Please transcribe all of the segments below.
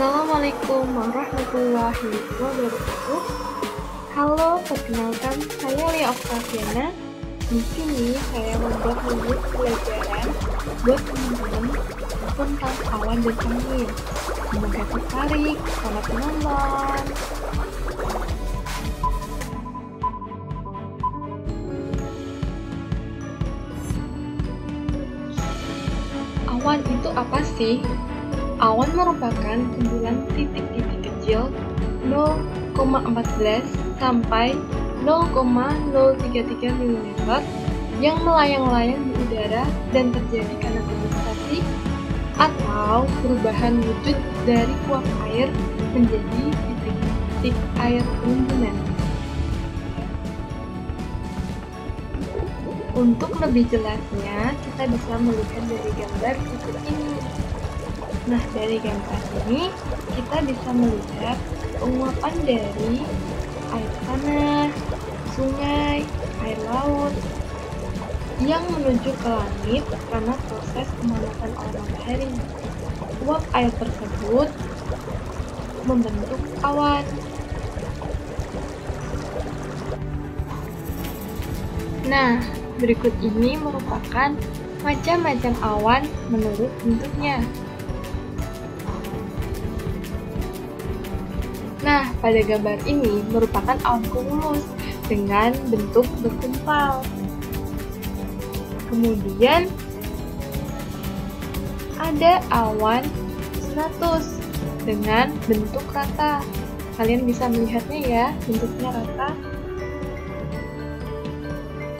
Assalamualaikum warahmatullahi wabarakatuh. Halo, perkenalkan saya Lia Oktaviana. Di sini saya membuat video pelajaran buat teman-teman tentang awan dan angin. Semoga tertarik, selamat menonton. Awan itu apa sih? Awan merupakan kumpulan titik-titik kecil 0,14 sampai 0,033 mm yang melayang-layang di udara dan terjadi karena kondensasi atau perubahan wujud dari uap air menjadi titik-titik air penimbunan. Untuk lebih jelasnya, kita bisa melihat dari gambar berikut ini. Nah, dari gambar ini, kita bisa melihat penguapan dari air tanah, sungai, air laut, yang menuju ke langit karena proses pemanasan oleh matahari. Uap air tersebut membentuk awan. Nah, berikut ini merupakan macam-macam awan menurut bentuknya. Nah, pada gambar ini merupakan awan cumulus dengan bentuk berkumpal. Kemudian ada awan stratus dengan bentuk rata. Kalian bisa melihatnya ya, bentuknya rata.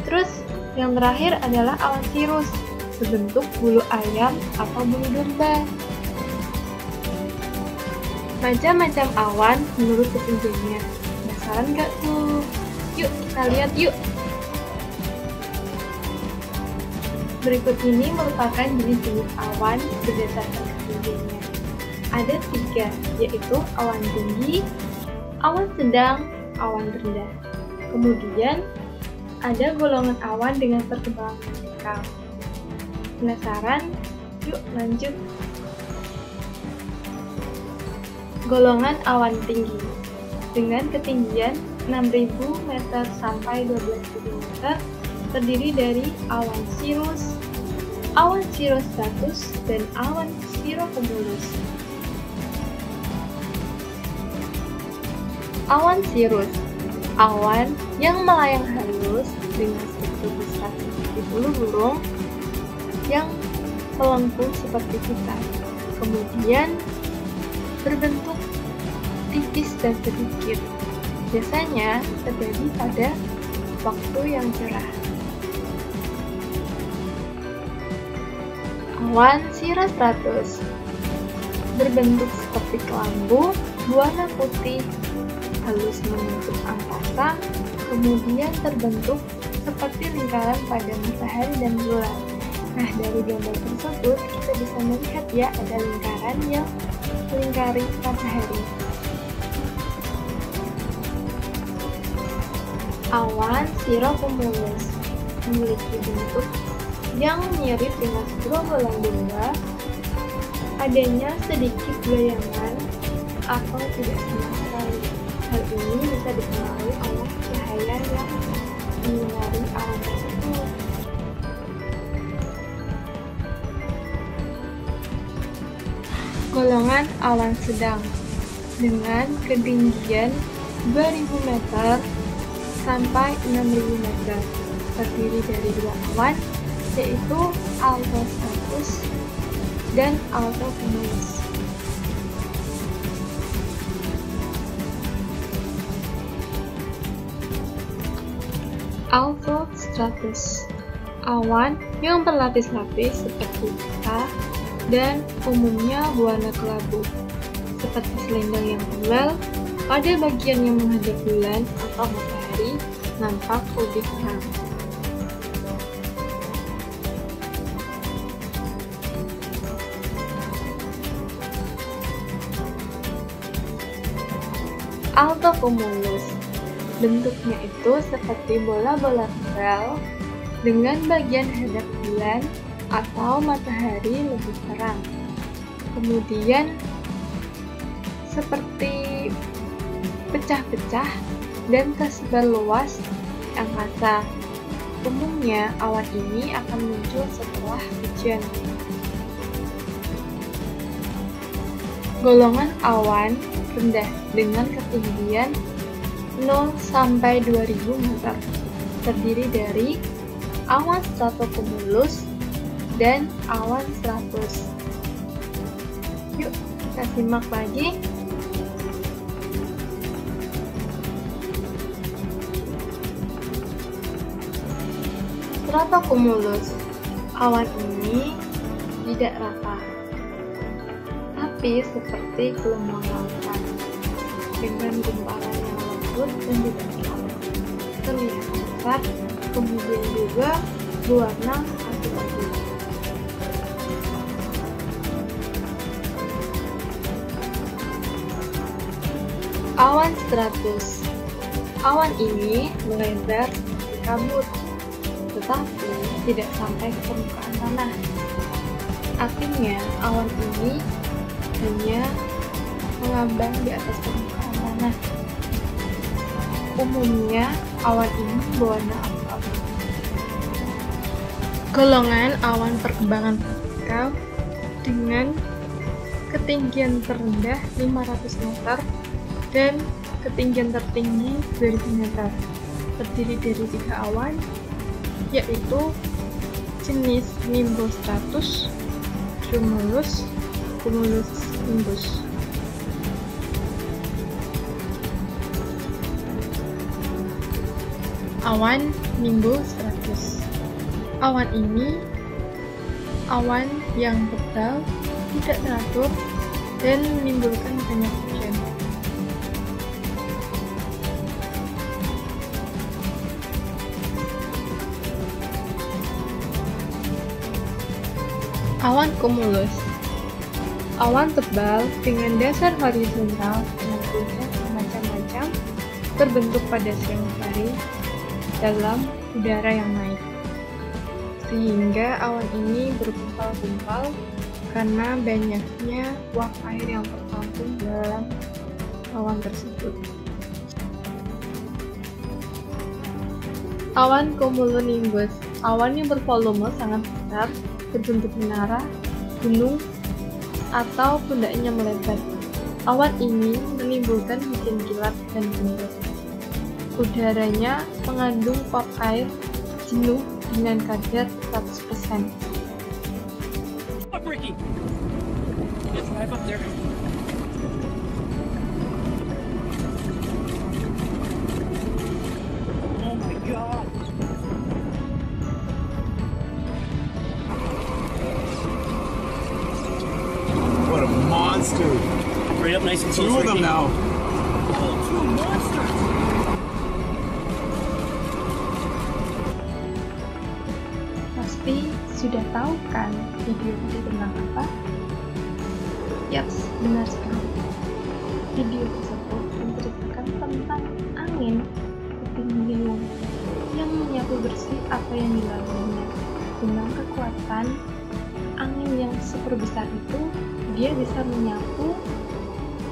Terus yang terakhir adalah awan cirrus berbentuk bulu ayam atau bulu domba. Macam-macam awan menurut ketinggiannya. Penasaran nggak tuh? Yuk kita lihat yuk. Berikut ini merupakan jenis-jenis awan berdasarkan ketinggiannya. Ada 3, yaitu awan tinggi, awan sedang, awan rendah. Kemudian ada golongan awan dengan pertebalan vertikal. Penasaran? Yuk lanjut. Golongan awan tinggi dengan ketinggian 6.000 meter sampai 12.000 meter terdiri dari awan cirrus, awan cirrostratus, dan awan cirrocumulus. Awan cirrus, awan yang melayang halus dengan struktur besar seperti bulu burung yang melengkung seperti kita. Kemudian berbentuk tipis dan sedikit. Biasanya terjadi pada waktu yang cerah. Awan cirrostratus berbentuk seperti kelambu, berwarna putih, halus membentuk angkasa, kemudian terbentuk seperti lingkaran pada matahari dan bulan. Nah, dari gambar tersebut kita bisa melihat ya ada lingkaran yang melingkari matahari. Awan cirrocumulus memiliki bentuk yang mirip dengan gerombolan domba, adanya sedikit goyangan atau tidak sama sekali. Hal ini bisa dipengaruhi oleh cahaya yang menyinari awan tersebut. Golongan awan sedang dengan ketinggian 2000 meter sampai 6000 meter terdiri dari 2 awan, yaitu altostratus dan altocumulus. Altostratus, awan yang berlapis-lapis seperti pita dan umumnya berwarna kelabu, seperti selendang yang tebal. Pada bagian yang menghadap bulan atau matahari nampak lebih terang. Altocumulus, bentuknya itu seperti bola-bola tebal dengan bagian hadap bulan atau matahari lebih terang. Kemudian seperti pecah-pecah dan tersebar luas di angkasa. Umumnya, awan ini akan muncul setelah hujan. Golongan awan rendah dengan ketinggian 0 sampai 2000 meter terdiri dari awan stratocumulus dan awan stratus. Yuk, kita simak lagi. Stratocumulus. Awan ini tidak rata, tapi seperti gelombang lautan dengan gumpalan yang lembut dan tidak terlalu terlihat besar, kemudian juga berwarna abu-abu. Awan stratus. Awan ini melebar seperti kabut, tetapi tidak sampai ke permukaan tanah. Artinya, awan ini hanya mengambang di atas permukaan tanah. Umumnya, awan ini berwarna abu-abu. Golongan awan perkembangan vertikal dengan ketinggian terendah 500 meter dan ketinggian tertinggi 2000 meter terdiri dari 3 awan, yaitu jenis nimbostratus, cumulus, cumulus nimbus. Awan nimbostratus. Awan ini awan yang tebal, tidak teratur, dan menimbulkan banyak hujan. Awan cumulus. Awan tebal dengan dasar horizontal dengan puncak macam-macam terbentuk pada siang hari dalam udara yang naik, sehingga awan ini bergumpal-gumpal karena banyaknya uap air yang tertampung dalam awan tersebut. Awan cumulonimbus. Awan yang bervolume sangat besar berbentuk menara, gunung, atau pundaknya melebar. Awan ini menimbulkan hujan kilat dan gembus. Udaranya mengandung uap air jenuh dengan kadar 100%. Oh my god! What a monster! Hurry up, nice and close. Two of them Ricky. now. Oh, two monsters! Pasti sudah tahu kan video ini tentang apa? Yaps, benar sekali. Video tersebut menceritakan tentang angin puting beliung yang menyapu bersih apa yang dilaluinya. Dengan kekuatan angin yang super besar itu, dia bisa menyapu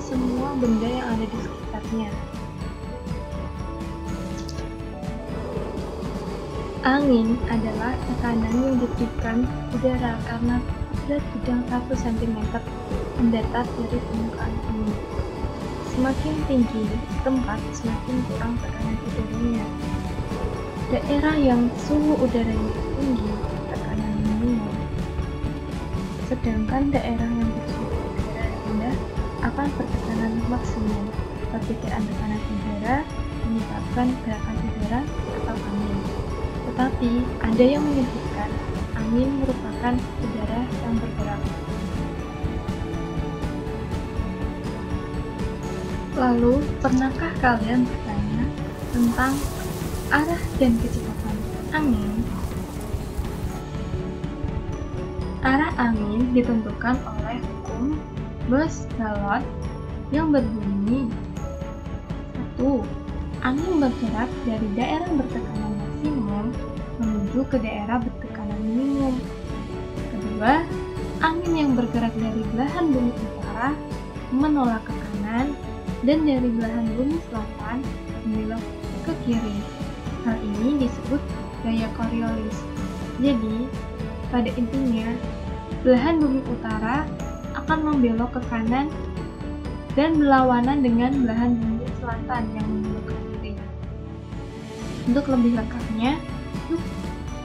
semua benda yang ada di sekitarnya. Angin adalah tekanan yang diberikan udara karena berat bidang 1 cm mendatar dari permukaan bumi. Semakin tinggi tempat, semakin kurang tekanan udaranya. Daerah yang suhu udaranya tinggi, tekanan minimum. Sedangkan daerah yang bersuhu udara rendah akan bertekanan maksimum. Perbedaan tekanan udara menyebabkan gerakan udara atau angin. Tetapi ada yang menyebutkan angin merupakan udara yang bergerak. Lalu, pernahkah kalian bertanya tentang arah dan kecepatan angin? Arah angin ditentukan oleh hukum Bose-Galot yang berbunyi 1. Angin bergerak dari daerah bertekanan maksimum menuju ke daerah bertekanan minimum. Kedua, angin yang bergerak dari belahan bumi utara menolak ke kanan kanan dan dari belahan bumi selatan membelok ke kiri. Hal ini disebut gaya Coriolis. Jadi, pada intinya, belahan bumi utara akan membelok ke kanan dan berlawanan dengan belahan bumi selatan yang membelok ke kiri. Untuk lebih lengkapnya, yuk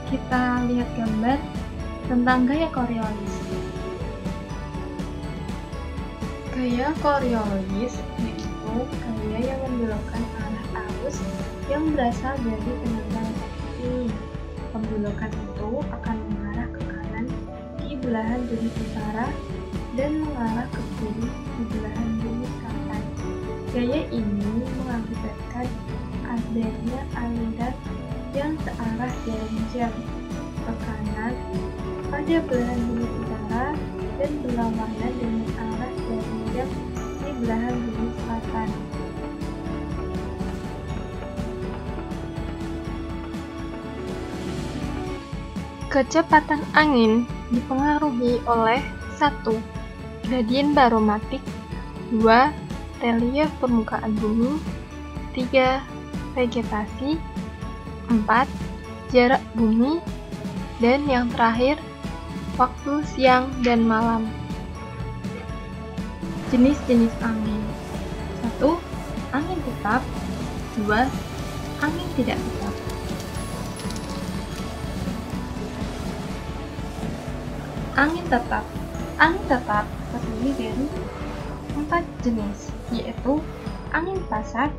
kita lihat gambar tentang gaya Coriolis. Gaya Coriolis yaitu gaya yang membelokkan arah arus yang berasal dari tenaga bumi. Pembelokan itu akan mengarah ke kanan di belahan bumi utara dan mengarah ke kiri di belahan bumi selatan. Gaya ini mengakibatkan adanya aliran yang searah jarum jam ke kanan pada belahan bumi utara dan berlawanan dengan arah jarum jam di belahan bumi selatan. Kecepatan angin dipengaruhi oleh 1. Gradien baromatik, 2. Relief permukaan bumi, 3. Vegetasi, 4. Jarak bumi, dan yang terakhir, waktu siang dan malam. Jenis-jenis angin: 1. Angin tetap, 2. Angin tidak tetap. Angin tetap terdiri dari 4 jenis, yaitu angin pasat,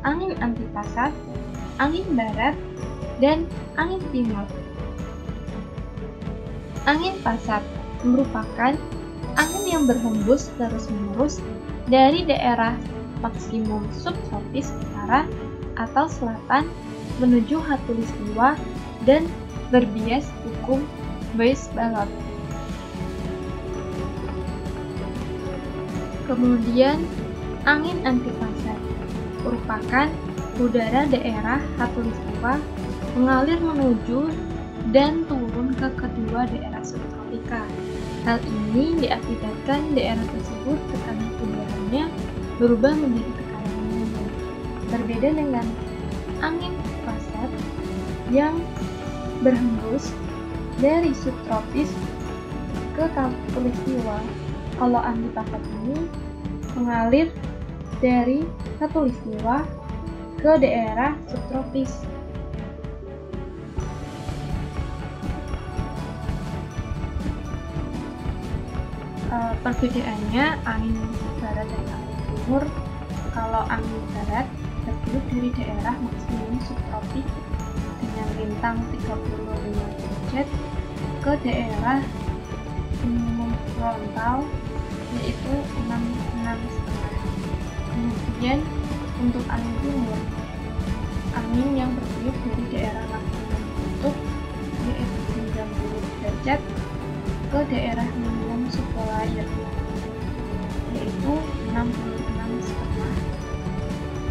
angin antipasat, angin barat, dan angin timur. Angin pasat merupakan angin yang berhembus terus-menerus dari daerah maksimum subtropis utara atau selatan menuju khatulistiwa dan berbias hukum base balot. Kemudian, angin antipasat merupakan udara daerah khatulistiwa mengalir menuju dan turun ke kedua daerah subtropika. Hal ini diakibatkan daerah tersebut tekanan udaranya berubah menjadi tekanan minum. Berbeda dengan angin pasat yang berhembus dari subtropis ke khatulistiwa. Kalau antipasat ini mengalir dari khatulistiwa ke daerah subtropis. Perbedaannya angin barat dan angin timur. Kalau angin barat tertiup dari daerah maksimum subtropik dengan lintang 35 derajat ke daerah minimum frontal yaitu 66,5. Kemudian untuk angin timur, angin yang bertiup dari daerah maksimum kutub yaitu 90 derajat ke daerah minimum subpolar yaitu 66,5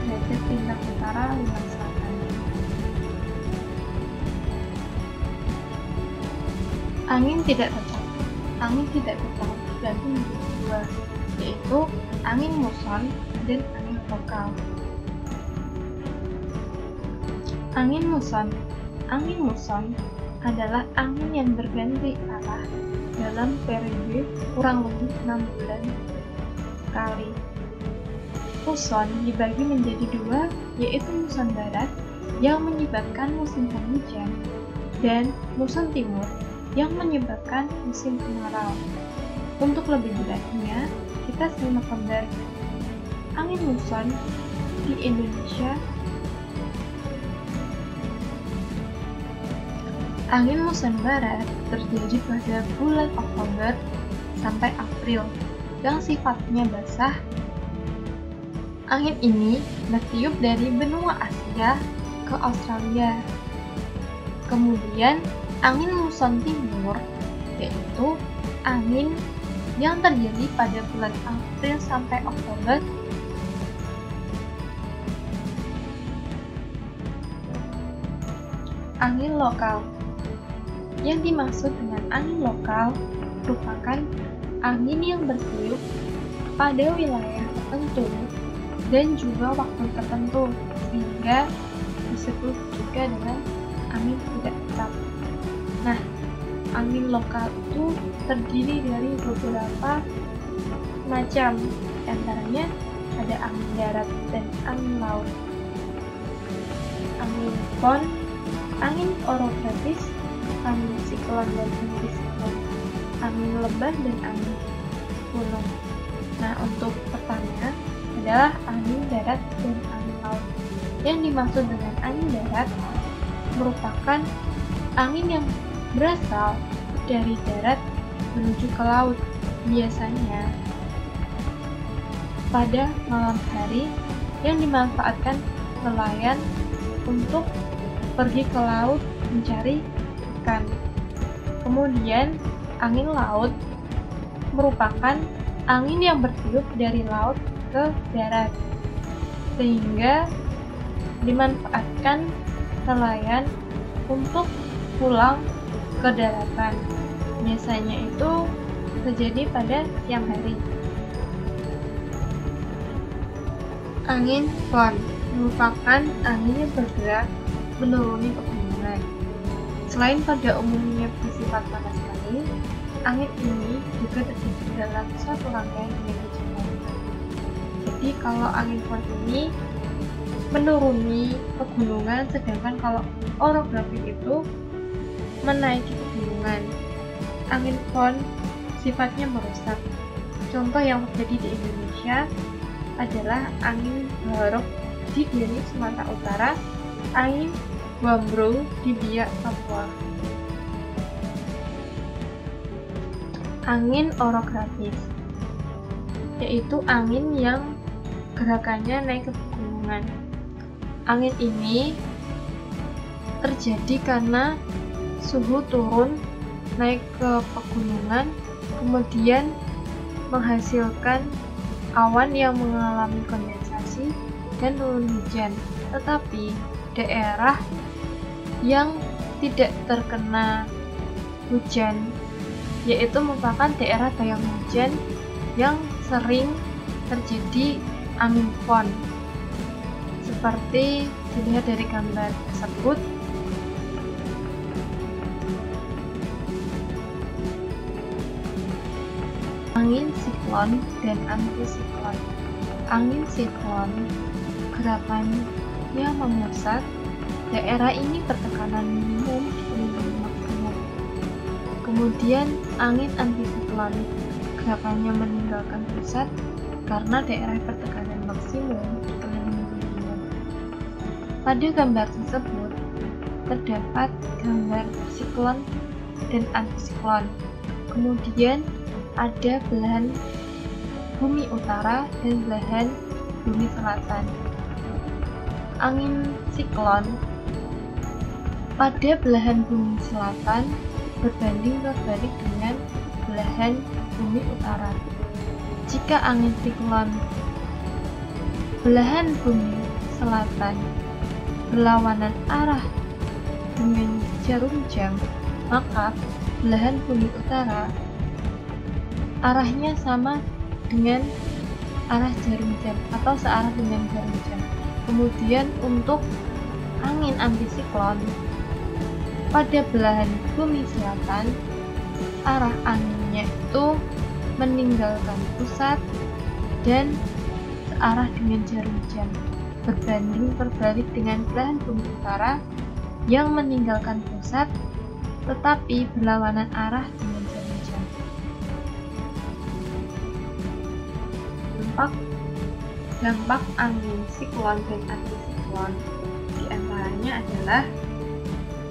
derajat lintang utara lintang selatan. Angin tidak tetap dibagi menjadi dua, yaitu angin muson dan angin lokal. Angin muson adalah angin yang berganti arah dalam periode kurang lebih 6 bulan sekali. Muson dibagi menjadi dua, yaitu muson barat yang menyebabkan musim penghujan dan muson timur yang menyebabkan musim kemarau. Untuk lebih jelasnya, kita simak gambar angin muson di Indonesia. Angin muson barat terjadi pada bulan Oktober sampai April yang sifatnya basah. Angin ini bertiup dari benua Asia ke Australia. Kemudian angin muson timur yaitu angin yang terjadi pada bulan April sampai Oktober. Angin lokal. Yang dimaksud dengan angin lokal merupakan angin yang bertiup pada wilayah tertentu tertentu dan juga waktu tertentu, sehingga disebut juga dengan angin tidak tetap. Nah, angin lokal itu terdiri dari beberapa macam, antaranya ada angin darat dan angin laut, angin fon, angin orografis, angin siklon dan antisiklon, angin lembah dan angin gunung. Nah, untuk pertama adalah angin darat dan angin laut. Yang dimaksud dengan angin darat merupakan angin yang berasal dari darat menuju ke laut, biasanya pada malam hari, yang dimanfaatkan nelayan untuk pergi ke laut mencari ikan. Kemudian angin laut merupakan angin yang bertiup dari laut ke darat, sehingga dimanfaatkan nelayan untuk pulang ke daratan. Biasanya itu terjadi pada siang hari. Angin fon merupakan angin yang bergerak menuruni pegunungan. Selain pada umumnya bersifat panas angin, angin ini juga terjadi dalam suatu rangkaian yang kejauhan. Jadi kalau angin fon ini menuruni pegunungan, sedangkan kalau orografis itu menaiki pegunungan. Angin fon sifatnya merusak. Contoh yang terjadi di Indonesia adalah angin Barok di Deli, Sumatera Utara, angin Wambro di Biak, Papua. Angin orografis yaitu angin yang gerakannya naik ke pegunungan. Angin ini terjadi karena suhu turun naik ke pegunungan, kemudian menghasilkan awan yang mengalami kondensasi dan turun hujan. Tetapi daerah yang tidak terkena hujan, yaitu merupakan daerah bayang hujan yang sering terjadi angin fon. Seperti dilihat dari gambar tersebut, angin siklon dan antisiklon. Angin siklon gerakannya memusat, daerah ini bertekanan minimum dan maksimum. Kemudian angin antisiklon gerakannya meninggalkan pusat karena daerah bertekanan maksimum dikelilingi gunung. Pada gambar tersebut terdapat gambar siklon dan antisiklon. Kemudian ada belahan bumi utara dan belahan bumi selatan. Angin siklon pada belahan bumi selatan berbanding terbalik dengan belahan bumi utara. Jika angin siklon belahan bumi selatan berlawanan arah dengan jarum jam, maka belahan bumi utara arahnya sama dengan arah jarum jam atau searah dengan jarum jam. Kemudian untuk angin antisiklon pada belahan bumi selatan, arah anginnya itu meninggalkan pusat dan searah dengan jarum jam, berbanding terbalik dengan belahan bumi utara yang meninggalkan pusat tetapi berlawanan arah dengan jarum jam. Dampak angin siklon dan antisiklon diantaranya adalah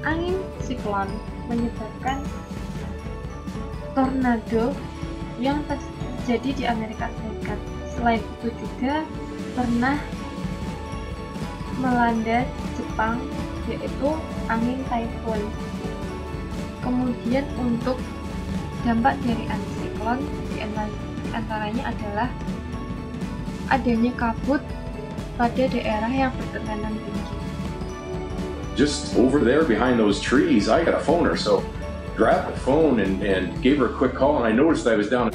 angin siklon menyebabkan tornado yang terjadi di Amerika Serikat. Selain itu juga pernah melanda Jepang, yaitu angin typhoon. Kemudian untuk dampak dari antisiklon diantaranya adalah adanya kabut pada daerah yang bertekanan tinggi. Just over there behind those trees, I got a phoner, so grabbed the phone and gave her a quick call, and I noticed I was down